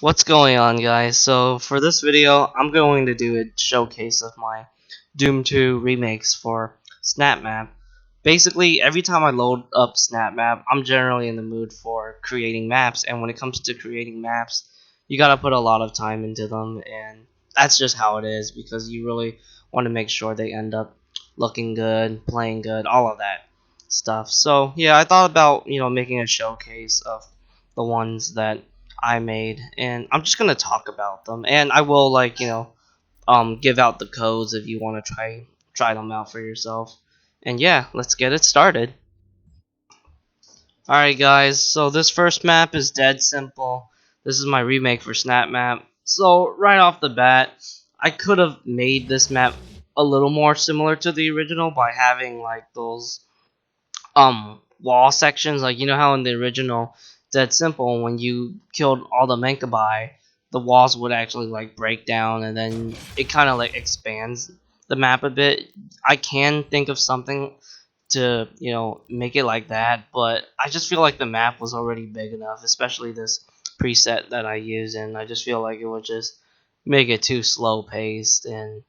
What's going on, guys? So for this video I'm going to do a showcase of my Doom 2 remakes for SnapMap. Basically every time I load up SnapMap I'm generally in the mood for creating maps, and when it comes to creating maps you gotta put a lot of time into them, and that's just how it is because you really want to make sure they end up looking good, playing good, all of that stuff. So yeah, I thought about making a showcase of the ones that I made, and I'm just gonna talk about them, and I will give out the codes if you want to try them out for yourself. And yeah, let's get it started. Alright guys, so this first map is dead simple. This is my remake for SnapMap. So right off the bat, I could have made this map a little more similar to the original by having like those wall sections, like you know how in the original Dead Simple when you killed all the Menkabai, the walls would actually like break down and then it kind of like expands the map a bit. I can think of something to make it like that, but I just feel like the map was already big enough, especially this preset that I use, and I just feel like it would just make it too slow paced and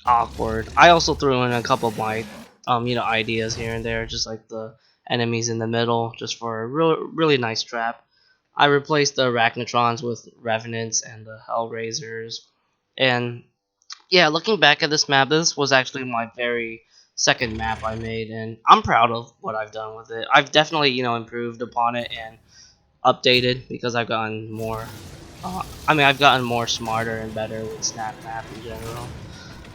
awkward. I also threw in a couple of my ideas here and there, just like the enemies in the middle, just for a really nice trap. I replaced the Arachnotrons with Revenants and the Hellraisers. And yeah, looking back at this map, this was actually my very second map I made, and I'm proud of what I've done with it. I've definitely improved upon it and updated because I've gotten more. I've gotten more smarter and better with SnapMap in general.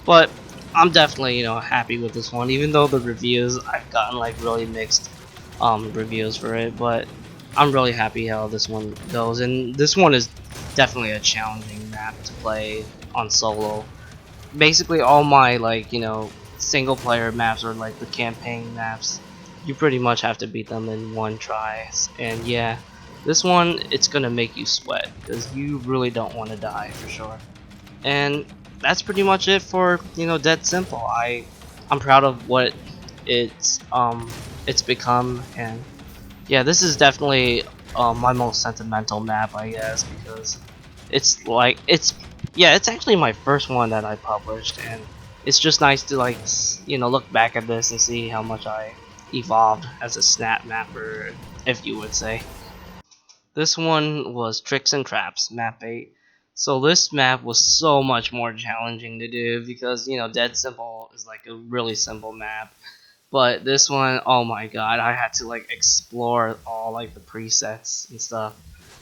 But I'm definitely happy with this one, even though the reviews I've gotten like really mixed reviews for it. But I'm really happy how this one goes, and this one is definitely a challenging map to play on solo. Basically all my single player maps or like the campaign maps, you pretty much have to beat them in one try. And yeah, this one it's gonna make you sweat because you really don't want to die for sure. And that's pretty much it for Dead Simple. I'm proud of what it's become, and yeah, this is definitely my most sentimental map, I guess, because it's actually my first one that I published, and it's just nice to look back at this and see how much I evolved as a snap mapper, if you would say. This one was Tricks and Traps, map 8. So this map was so much more challenging to do because, Dead Simple is like a really simple map. But this one, oh my god, I had to like explore all like the presets and stuff.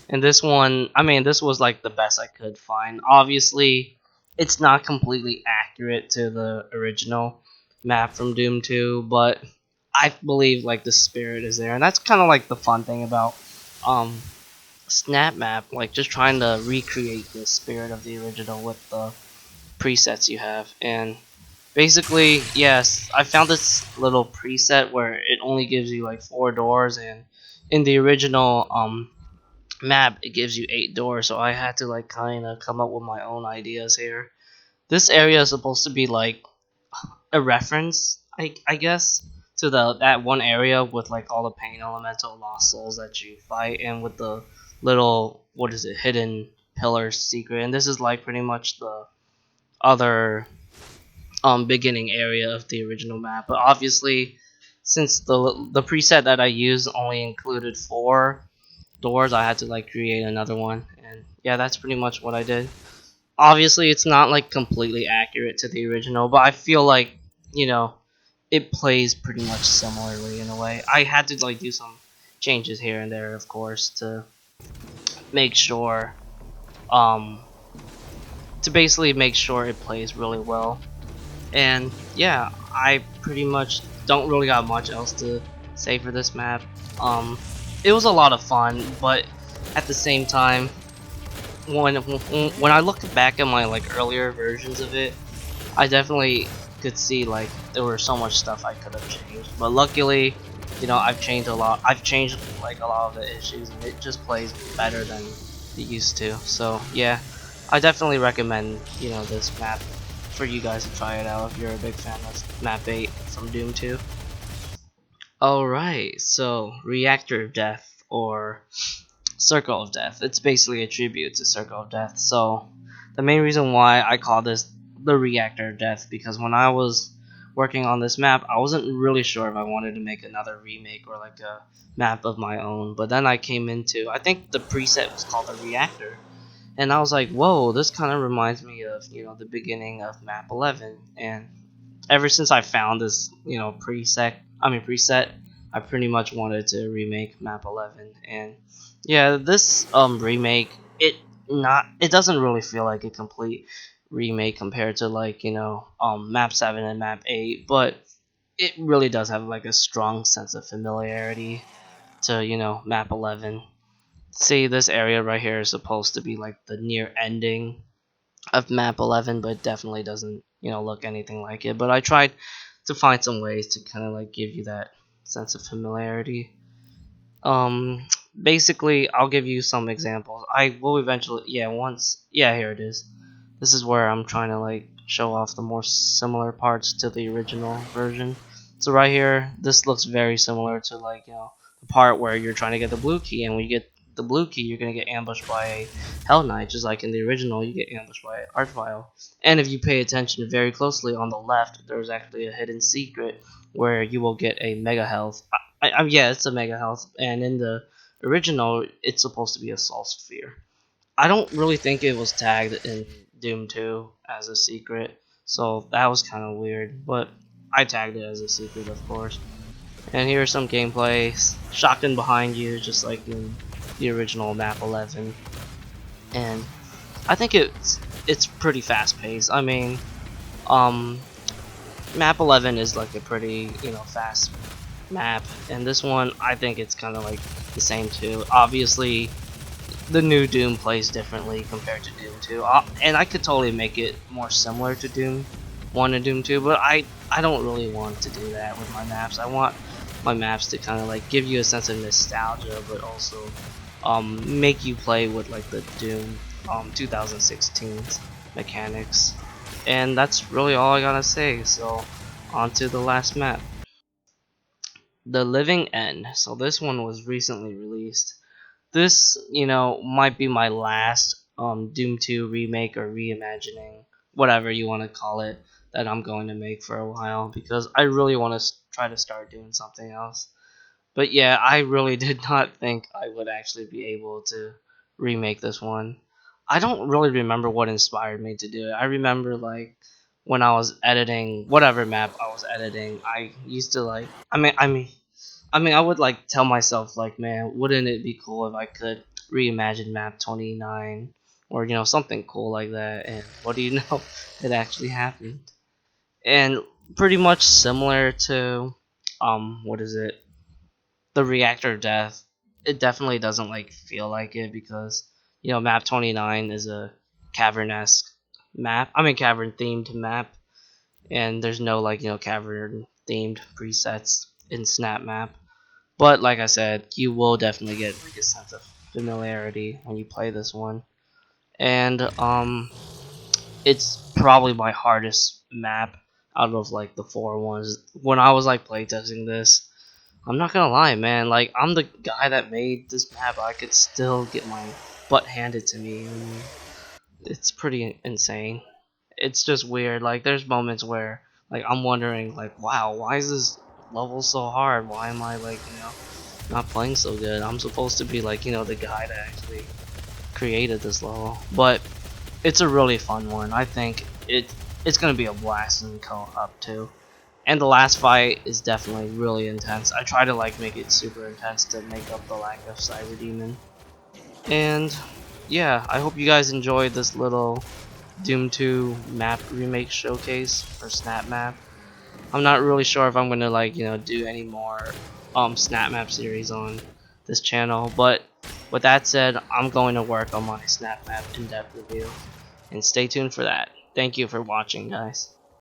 And this one, this was like the best I could find. Obviously, it's not completely accurate to the original map from Doom 2, but I believe like the spirit is there. And that's kind of like the fun thing about um SnapMap, like just trying to recreate the spirit of the original with the presets you have. And basically, yes, I found this little preset where it only gives you like 4 doors, and in the original map it gives you 8 doors, so I had to like kind of come up with my own ideas here. This area is supposed to be like a reference, I guess, to that one area with like all the pain elemental lost souls that you fight, and with the little, what is it, hidden pillar secret. And this is like pretty much the other beginning area of the original map. But obviously, since the preset that I used only included 4 doors, I had to like create another one. And yeah, that's pretty much what I did. Obviously, it's not like completely accurate to the original, but I feel like you know it plays pretty much similarly in a way. I had to like do some changes here and there, of course, to make sure um to basically make sure it plays really well. And yeah, I pretty much don't really got much else to say for this map. It was a lot of fun, but at the same time, when I look back at my like earlier versions of it, I definitely could see like there were so much stuff I could have changed. But luckily, I've changed a lot. I've changed like a lot of the issues, and it just plays better than it used to. So yeah, I definitely recommend this map for you guys to try it out if you're a big fan of map 8 from Doom 2. Alright, so reactor death, or Circle of Death. It's basically a tribute to Circle of Death. So the main reason why I call this the Reactor of Death, because when I was working on this map, I wasn't really sure if I wanted to make another remake or like a map of my own. But then I came into, I think the preset was called the Reactor, and I was like, whoa, this kind of reminds me of, the beginning of map 11. And ever since I found this, preset, I pretty much wanted to remake map 11. And yeah, this remake, it doesn't really feel like a complete remake compared to like, map 7 and map 8, but it really does have like a strong sense of familiarity to, map 11. See, this area right here is supposed to be like the near ending of map 11, but it definitely doesn't, look anything like it. But I tried to find some ways to kind of like give you that sense of familiarity. um Basically, I'll give you some examples. I will eventually, here it is. This is where I'm trying to like show off the more similar parts to the original version. So right here, this looks very similar to like, the part where you're trying to get the blue key, and when you get the blue key, you're gonna get ambushed by a Hell Knight, just like in the original. You get ambushed by an Archvile. And if you pay attention very closely on the left, there's actually a hidden secret where you will get a Mega Health. Yeah, it's a Mega Health, and in the original, it's supposed to be a Soul Sphere. I don't really think it was tagged in Doom 2 as a secret, so that was kind of weird, but I tagged it as a secret, of course. And here's some gameplay. Shotgun behind you, just like in the original map 11. And I think it's pretty fast paced. I mean, map 11 is like a pretty, fast map, and this one, I think it's kind of like the same too. Obviously, the new Doom plays differently compared to Doom 2, and I could totally make it more similar to Doom 1 and Doom 2, but I don't really want to do that with my maps. I want my maps to kind of like give you a sense of nostalgia, but also make you play with like the Doom 2016's mechanics. And that's really all I gotta say. So on to the last map, The Living End. So this one was recently released. This, might be my last Doom 2 remake or reimagining, whatever you want to call it, that I'm going to make for a while, because I really want to try to start doing something else. But yeah, I really did not think I would actually be able to remake this one. I don't really remember what inspired me to do it. I remember like when I was editing whatever map I was editing, I used to like I would like tell myself like, man, wouldn't it be cool if I could reimagine map 29 or something cool like that? And what do you know? It actually happened. And pretty much similar to what is it? The Reactor Death. It definitely doesn't like feel like it, because map 29 is a cavern-esque map. Cavern themed map, and there's no like cavern themed presets in SnapMap. But like I said, you will definitely get like a sense of familiarity when you play this one. And it's probably my hardest map out of like the 4 ones. When I was like playtesting this, I'm not gonna lie, man, like I'm the guy that made this map, I could still get my butt handed to me. I mean, it's pretty insane. It's just weird. Like there's moments where like I'm wondering like, wow, why is this level so hard? Why am I like, not playing so good? I'm supposed to be like, the guy that actually created this level. But it's a really fun one. I think it's gonna be a blast in co-op too. And the last fight is definitely really intense. I try to like make it super intense to make up the lack of Cyber Demon. And yeah, I hope you guys enjoyed this little Doom 2 map remake showcase for SnapMap. I'm not really sure if I'm gonna like do any more SnapMap series on this channel, but with that said, I'm going to work on my SnapMap in-depth review, and stay tuned for that. Thank you for watching, guys.